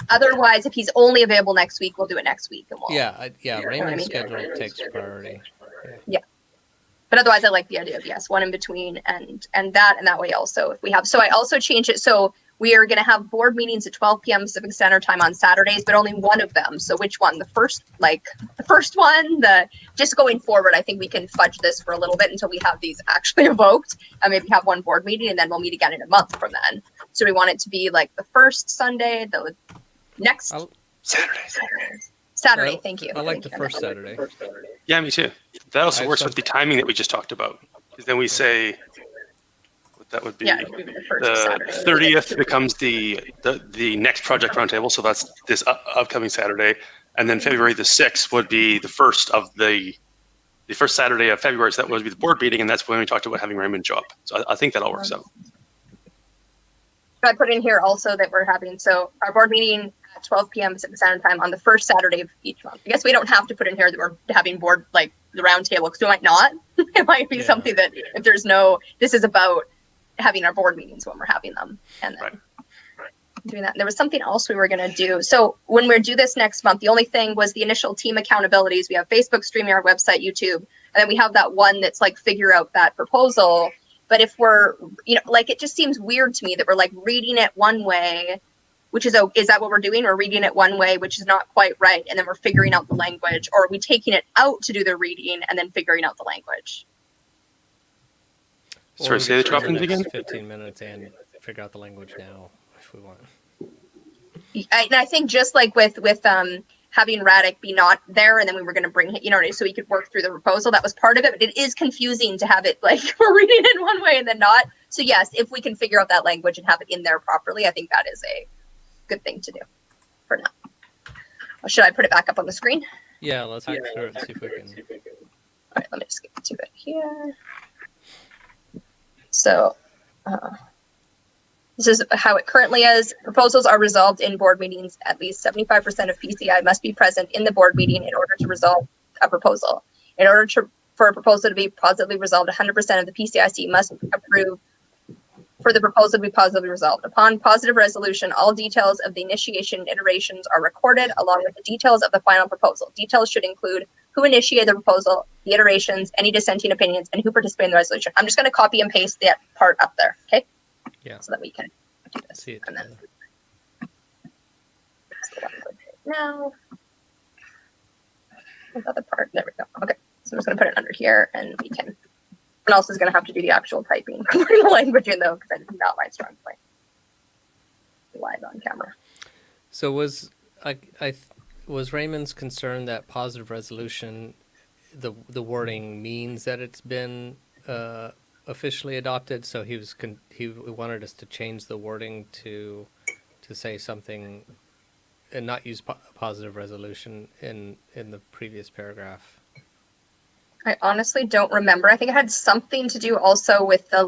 Otherwise, if he's only available next week, we'll do it next week. And we'll, Raymond's schedule takes priority. Yeah. But otherwise, I like the idea of one in between and that way also if we have. So I also changed it. So we are going to have board meetings at 12 p.m. Pacific Standard Time on Saturdays, but only one of them. So which one? The first one, just going forward, I think we can fudge this for a little bit until we have these actually evoked and maybe have one board meeting and then we'll meet again in a month from then. So we want it to be like the first Sunday, the next Saturday. Thank you. I like the first Saturday. Yeah, me too. That also works with the timing that we just talked about. Because then we say that would be the 30th becomes the next project roundtable. So that's this upcoming Saturday, and then February the 6th would be the first of the first Saturday of February. So that would be the board meeting, and that's when we talked about having Raymond show up. So I think that all works out. I put in here also that we're having our board meeting at 12 p.m. Pacific Standard Time on the first Saturday of each month. I guess we don't have to put in here that we're having board like the round table because we might not. It might be something that if there's this is about having our board meetings when we're having them and then doing that. There was something else we were going to do. So when we do this next month, the only thing was the initial team accountabilities. We have Facebook, StreamYard, website, YouTube, and then we have that one that's like figure out that proposal. But if we're, it just seems weird to me that we're like reading it one way, which is that what we're doing? We're reading it one way, which is not quite right. And then we're figuring out the language, or are we taking it out to do the reading and then figuring out the language? Sorry, say the droppings again? 15 minutes and figure out the language now if we want. And I think just like with having Radic be not there, and then we were going to bring him, so we could work through the proposal. That was part of it, but it is confusing to have it like we're reading it one way and then not. So yes, if we can figure out that language and have it in there properly, I think that is a good thing to do for now. Should I put it back up on the screen? Yeah, let's hack through it and see if we can. All right, let me just get to it here. So this is how it currently is. Proposals are resolved in board meetings. At least 75% of PCI must be present in the board meeting in order to resolve a proposal. In order for a proposal to be positively resolved, 100% of the PCIC must approve for the proposal to be positively resolved. Upon positive resolution, all details of the initiation iterations are recorded along with the details of the final proposal. Details should include who initiated the proposal, the iterations, any dissenting opinions, and who participated in the resolution. I'm just going to copy and paste that part up there, okay? Yeah. So that we can do this. See it. And then now, the other part, there we go. Okay, so I'm just going to put it under here, and we can. And also is going to have to do the actual typing, putting the language in though, because that's not my strong point. Live on camera. So was Raymond's concern that positive resolution, the wording means that it's been officially adopted? So he wanted us to change the wording to say something and not use positive resolution in the previous paragraph. I honestly don't remember. I think it had something to do also with the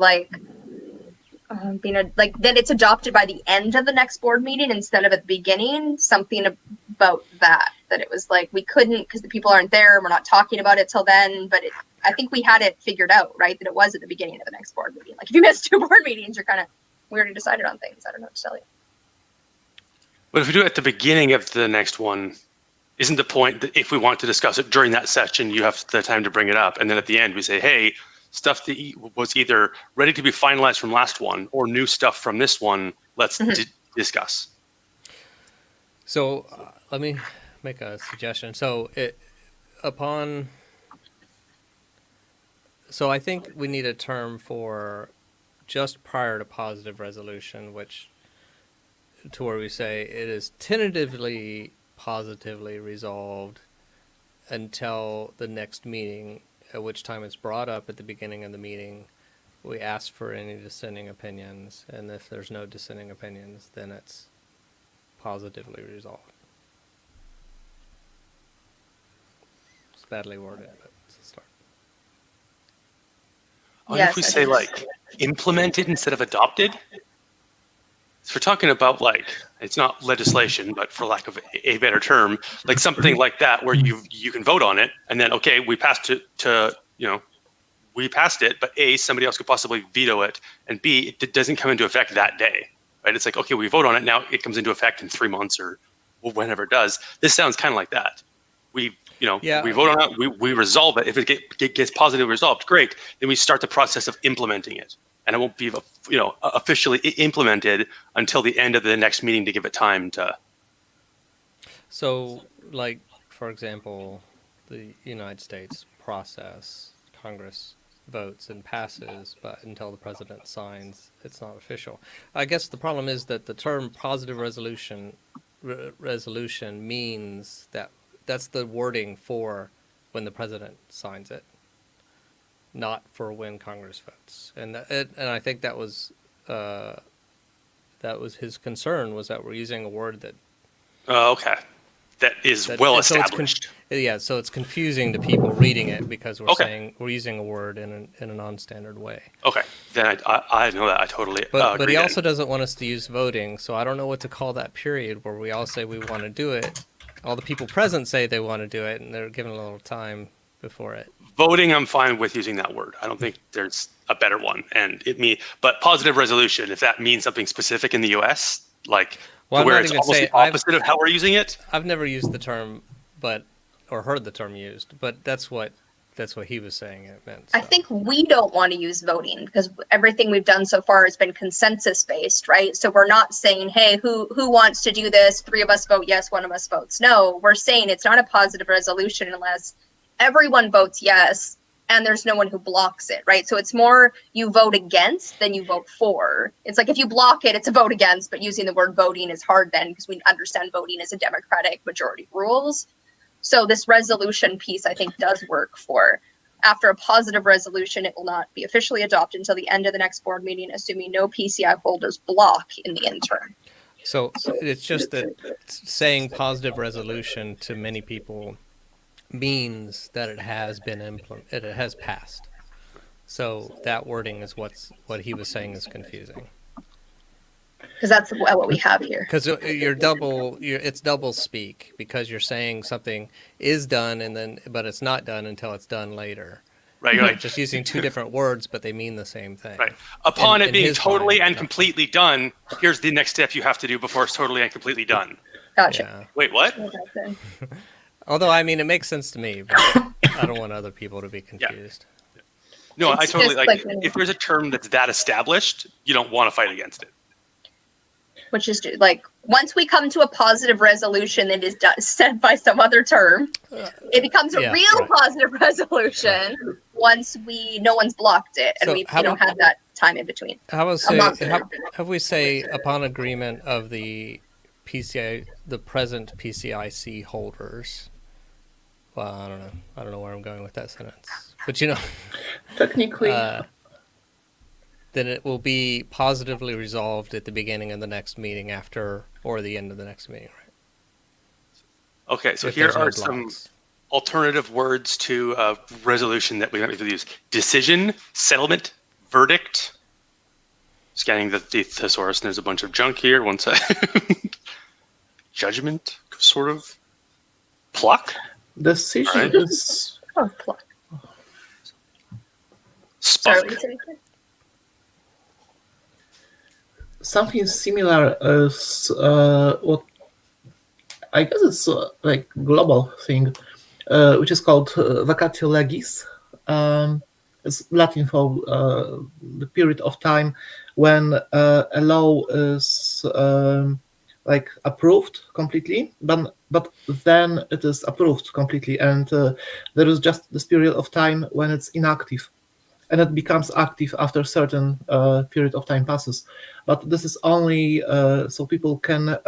being that it's adopted by the end of the next board meeting instead of at the beginning. Something, about that it was like we couldn't because the people aren't there and we're not talking about it till then. But I think we had it figured out, right? That it was at the beginning of the next board meeting. Like if you miss 2 board meetings, you're kind of, we already decided on things. I don't know what to tell you. But if we do it at the beginning of the next one, isn't the point that if we want to discuss it during that session, you have the time to bring it up, and then at the end we say, hey, stuff that was either ready to be finalized from last one or new stuff from this one, let's discuss. So let me make a suggestion. So I think we need a term for just prior to positive resolution, to where we say it is tentatively positively resolved until the next meeting, at which time it's brought up at the beginning of the meeting. We ask for any dissenting opinions, and if there's no dissenting opinions, then it's positively resolved. It's badly worded, but it's a start. Yes, if we say like implemented instead of adopted? So we're talking about like, it's not legislation, but for lack of a better term, like something like that where you can vote on it and then, okay, we passed it to, we passed it, but A, somebody else could possibly veto it, and B, it doesn't come into effect that day, right? It's like, okay, we vote on it, now it comes into effect in 3 months or whenever it does. This sounds kind of like that. We vote on it, we resolve it. If it gets positively resolved, great. Then we start the process of implementing it. And it won't be, officially implemented until the end of the next meeting to give it time to. So, like, for example, the United States process, Congress votes and passes, but until the president signs, it's not official. I guess the problem is that the term positive resolution means that's the wording for when the president signs it, not for when Congress votes. And I think that was his concern, was that we're using a word that okay, that is well established. So it's confusing to people reading it because we're saying we're using a word in a non-standard way. Okay, then I know that. I totally agree. But he also doesn't want us to use voting, so I don't know what to call that period where we all say we want to do it. All the people present say they want to do it, and they're given a little time before it. Voting, I'm fine with using that word. I don't think there's a better one. But positive resolution, if that means something specific in the U.S., like where it's almost the opposite of how we're using it. I've never used the term, or heard the term used, but that's what he was saying it meant. So. I think we don't want to use voting because everything we've done so far has been consensus based, right? So we're not saying, hey, who wants to do this? 3 of us vote yes, 1 of us votes no. We're saying it's not a positive resolution unless everyone votes yes and there's no one who blocks it, right? So it's more you vote against than you vote for. It's like if you block it, it's a vote against, but using the word voting is hard then because we understand voting as a democratic majority rules. So this resolution piece, I think, does work for after a positive resolution, it will not be officially adopted until the end of the next board meeting, assuming no PCI holders block in the interim. So it's just that saying positive resolution to many people means that it has been implemented, it has passed. So that wording is what he was saying is confusing. Because that's what we have here. Because it's double speak because you're saying something is done but it's not done until it's done later. Right, you're like just using 2 different words, but they mean the same thing. Right. Upon it being totally and completely done, here's the next step you have to do before it's totally and completely done. Gotcha. Yeah. Wait, what? Although, I mean, it makes sense to me, but I don't want other people to be confused. Yeah. No, I totally like if there's a term that's that established, you don't want to fight against it. Which is like once we come to a positive resolution that is said by some other term, it becomes a real positive resolution once no one's blocked it and we've had that time in between. Have we say upon agreement of the PCI, the present PCIC holders? Well, I don't know. I don't know where I'm going with that sentence, but technically. Then it will be positively resolved at the beginning of the next meeting or the end of the next meeting, right? Okay, so here are some alternative words to a resolution that we might be able to use. Decision, settlement, verdict. Scanning the thesaurus, and there's a bunch of junk here. One second. Judgment. sort of pluck. Decision Right. is Oh, pluck. Spunk. Sorry, what did you say? something similar as what I guess it's like global thing, which is called vacatio legis. It's Latin for the period of time when a law is like approved completely, but then it is approved completely, and there is just this period of time when it's inactive, and it becomes active after a certain period of time passes. But this is only so people can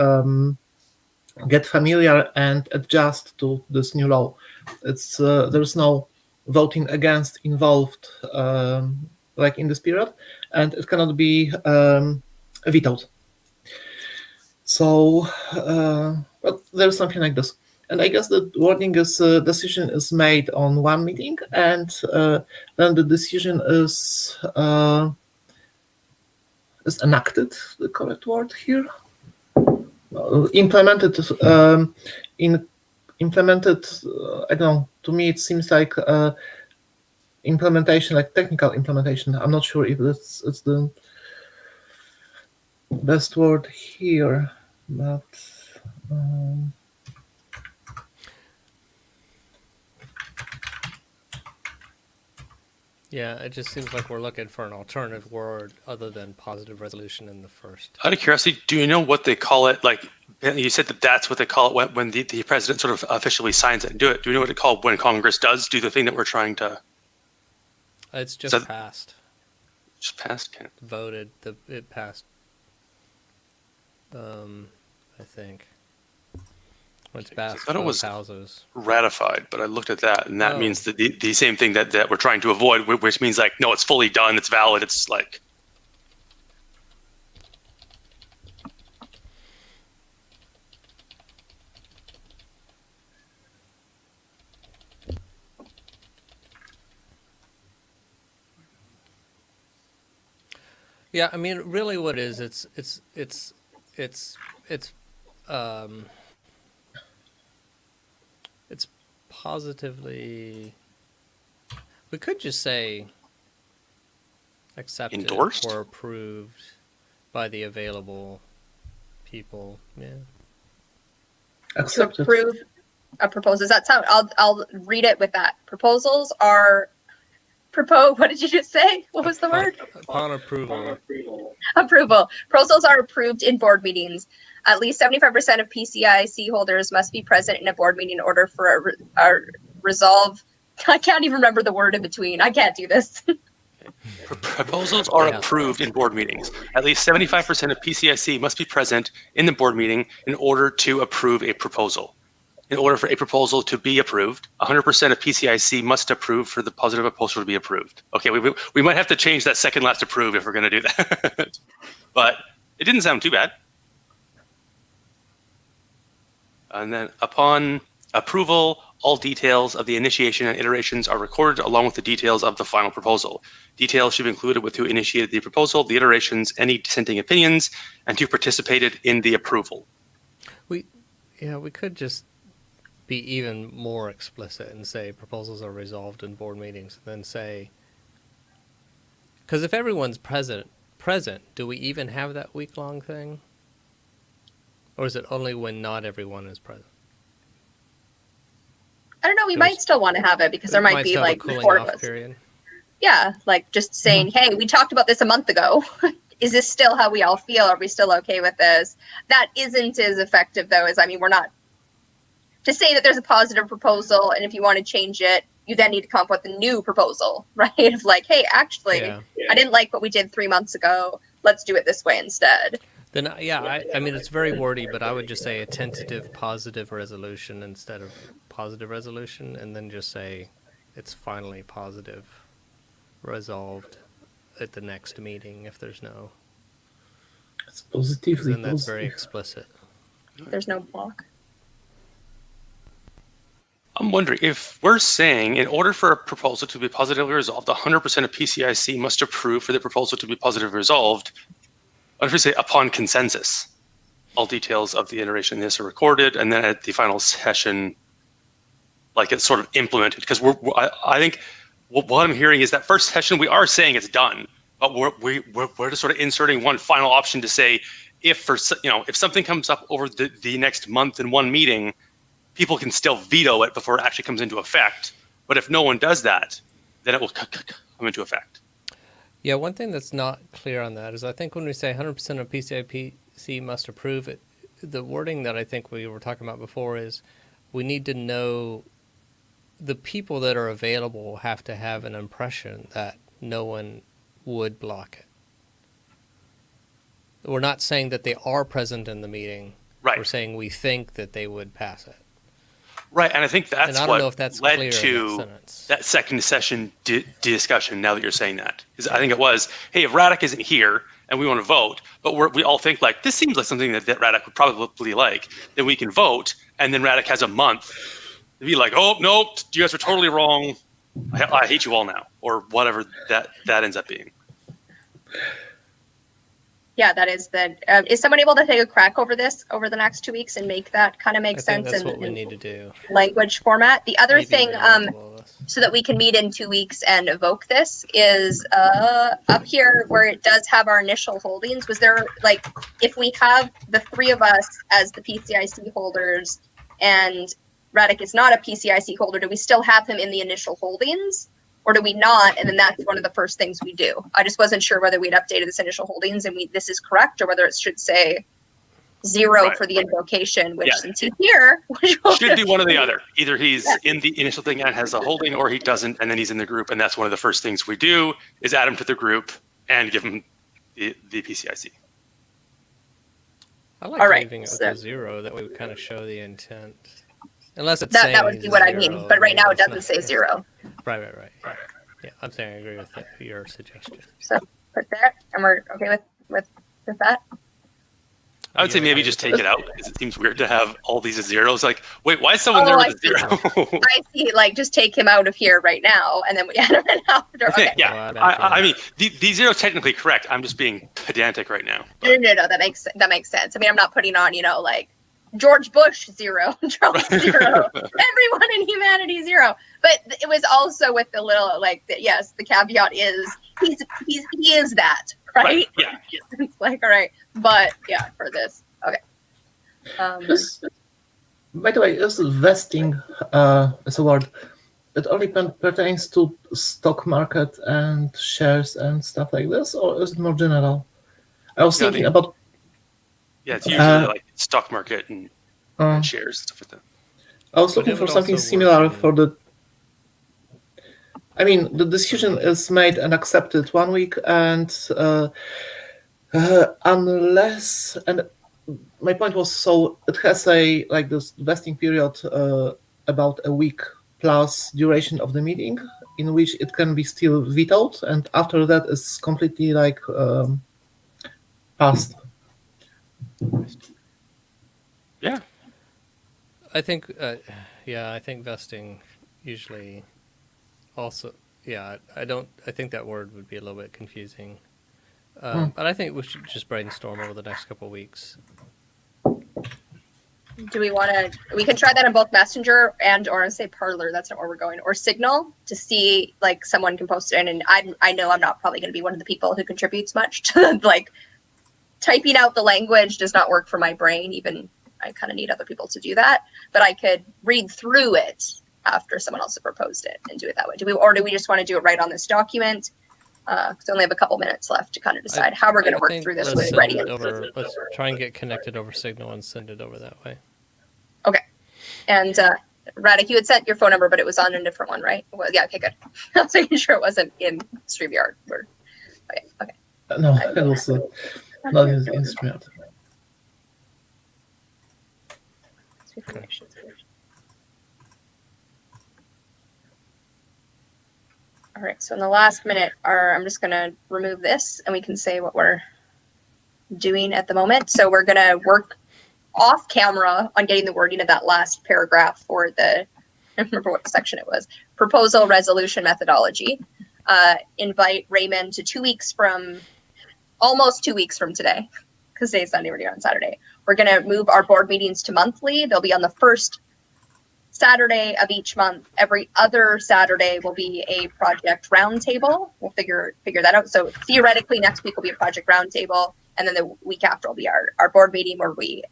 get familiar and adjust to this new law. It's there's no voting against involved like in this period, and it cannot be vetoed. So, but there's something like this. And I guess the wording is decision is made on one meeting, and then the decision is enacted. The correct word here. Implemented in implemented. I don't know. To me, it seems like implementation, like technical implementation. I'm not sure if it's the best word here, but. Yeah, it just seems like we're looking for an alternative word other than positive resolution in the first. Out of curiosity, do you know what they call it? Like you said that that's what they call it when the president sort of officially signs it and do it. Do you know what it called when Congress does do the thing that we're trying to? It's just So- passed. Just passed. Okay. Voted. It passed. I think. When it's Okay, 'cause I passed thought it both was- houses. Ratified, but I looked at that, and that Oh. means that the same thing that we're trying to avoid, which means like, no, it's fully done, it's valid, it's like. Yeah, I mean, really, what it is um, it's positively. We could just say accepted Endorsed? or approved by the available people. Yeah. To Accepted. approve a proposal. That's how I'll read it with that. Proposals are what did you just say? What was the word? Upon approval. Approval. Proposals are approved in board meetings. At least 75% of PCIC holders must be present in a board meeting in order for a resolve. I can't even remember the word in between. I can't do this. Proposals are Yeah. approved in board meetings. At least 75% of PCIC must be present in the board meeting in order to approve a proposal. In order for a proposal to be approved, 100% of PCIC must approve for the positive proposal to be approved. Okay, we might have to change that second last approve if we're going to do that. But it didn't sound too bad. And then upon approval, all details of the initiation and iterations are recorded along with the details of the final proposal. Details should be included with who initiated the proposal, the iterations, any dissenting opinions, and who participated in the approval. We could just be even more explicit and say proposals are resolved in board meetings, and then say, because if everyone's present, do we even have that week-long thing? Or is it only when not everyone is present? I don't know. We There's- might still want to have it because there might be still have a like cooling four of off us. period. Yeah, like just saying, hey, we talked about this a month ago. Is this still how we all feel? Are we still okay with this? That isn't as effective though, as we're not to say that there's a positive proposal, and if you want to change it, you then need to come up with a new proposal, right? Of like, hey, actually, Yeah. I didn't like what we did 3 months ago. Let's do it this way instead. Then I mean it's very wordy, but I would just say a tentative positive resolution instead of positive resolution, and then just say it's finally positive, resolved at the next meeting if there's no. It's positively Then that's very positive. explicit. There's no block. I'm wondering if we're saying in order for a proposal to be positively resolved, 100% of PCIC must approve for the proposal to be positively resolved. What if we say upon consensus? all details of the iteration of this are recorded, and then at the final session, like it's sort of implemented. Because I think what I'm hearing is that first session we are saying it's done, but we're just sort of inserting one final option to say if if something comes up over the next month in one meeting, people can still veto it before it actually comes into effect. But if no one does that, then it will come into effect. Yeah, one thing that's not clear on that is I think when we say 100% of PCIPC must approve it, the wording that I think we were talking about before is we need to know the people that are available have to have an impression that no one would block it. We're not saying that they are present in the meeting. Right. We're saying we think that they would pass it. Right, and I think that's and I don't what know if that's led clear to that, that second session discussion. Now that you're saying that, because I think it was, hey, if Radek isn't here and we want to vote, but we all think like this seems like something that Radek would probably like, then we can vote, and then Radek has a month to be like, oh no, you guys are totally wrong. I hate you all now, or whatever that ends up being. Yeah, that is the. Is someone able to take a crack over this over the next 2 weeks and make that kind of make sense? That's in, what we in need to do. Language format. The other Maybe thing, so that we can meet in 2 weeks and evoke this, is up here where it does have our initial holdings. Was there like, if we have the three of us as the PCIC holders and Radek is not a PCIC holder, do we still have him in the initial holdings? Or do we not? And then that's one of the first things we do. I just wasn't sure whether we'd updated this initial holdings and this is correct, or whether it should say 0 for the invocation, which since he's here, should be one or the other. Either he's in the initial thing and has a holding, or he doesn't, and then he's in the group. And that's one of the first things we do is add him to the group and give him the PCIC. I like leaving it with a 0. That way we kind of show the intent. Unless it's saying that would be what I mean. But right now it doesn't say 0. Right. Yeah, I'm saying I agree with your suggestion. So put that, and we're okay with that. I would say maybe just take it out, because it seems weird to have all these zeros. Like, wait, why is someone there with a 0? I see. Like, just take him out of here right now, and then we add him in after. Okay. Yeah, I mean, the 0 is technically correct. I'm just being pedantic right now. No, that makes sense. I mean, I'm not putting on, like, George Bush 0, Charles 0, everyone in humanity 0. But it was also with the little the caveat is he is that, right? Yeah. It's like, all right, but yeah, for this, okay. By the way, is vesting as a word? It only pertains to stock market and shares and stuff like this, or is it more general? I was thinking about. Yeah, it's usually like stock market and shares and stuff like that. I was looking for something similar for the. I mean, the decision is made and accepted 1 week, and unless my point was, so it has this vesting period about a week plus duration of the meeting, in which it can be still vetoed, and after that it's completely passed. Yeah. I think vesting usually also, I think that word would be a little bit confusing. But I think we should just brainstorm over the next couple of weeks. Do we want to, we can try that on both Messenger or say Parler, that's not where we're going, or Signal, to see, someone can post it in, and I know I'm not probably going to be one of the people who contributes much to, typing out the language does not work for my brain. Even I kind of need other people to do that, but I could read through it after someone else had proposed it and do it that way. Do we just want to do it right on this document? Because I only have a couple minutes left to kind of decide how we're going to work through this with ready. Let's try and get connected over Signal and send it over that way. Okay. And Radek, you had sent your phone number, but it was on a different one, right? Well, yeah. Okay, good. I was making sure it wasn't in StreamYard. Okay. No, it was not in StreamYard. Okay. All right, so in the last minute, I'm just going to remove this, and we can say what we're doing at the moment. So we're going to work off camera on getting the wording of that last paragraph for I don't remember what section it was, proposal resolution methodology. Invite Raymond to almost 2 weeks from today, because today's Sunday, we're doing on Saturday. We're going to move our board meetings to monthly. They'll be on the first Saturday of each month. Every other Saturday will be a project roundtable. We'll figure that out. So theoretically, next week will be a project roundtable, and then the week after will be our board meeting where we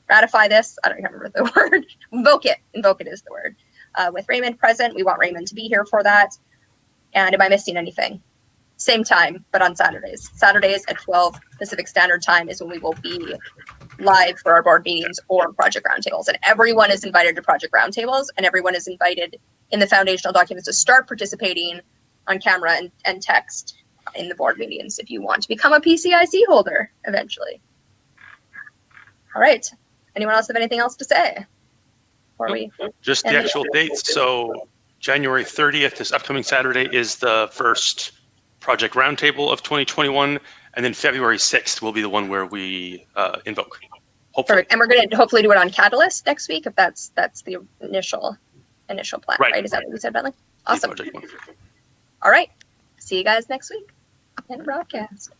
ratify this. I don't remember the word. Invoke it. Invoke it is the word. With Raymond present, we want Raymond to be here for that. And am I missing anything? Same time, but on Saturdays. Saturdays at 12 Pacific Standard Time is when we will be live for our board meetings or project roundtables. And everyone is invited to project roundtables, and everyone is invited in the foundational documents to start participating on camera and text in the board meetings if you want to become a PCIC holder eventually. All right. Anyone else have anything else to say? Just the actual dates. So January 30th, this upcoming Saturday, is the first project roundtable of 2021, and then February 6th will be the one where we invoke. Hopefully. Perfect. And we're going to hopefully do it on Catalyst next week if that's the initial plan, right? Is that what you said, Bentley? Awesome. All right. See you guys next week in broadcast.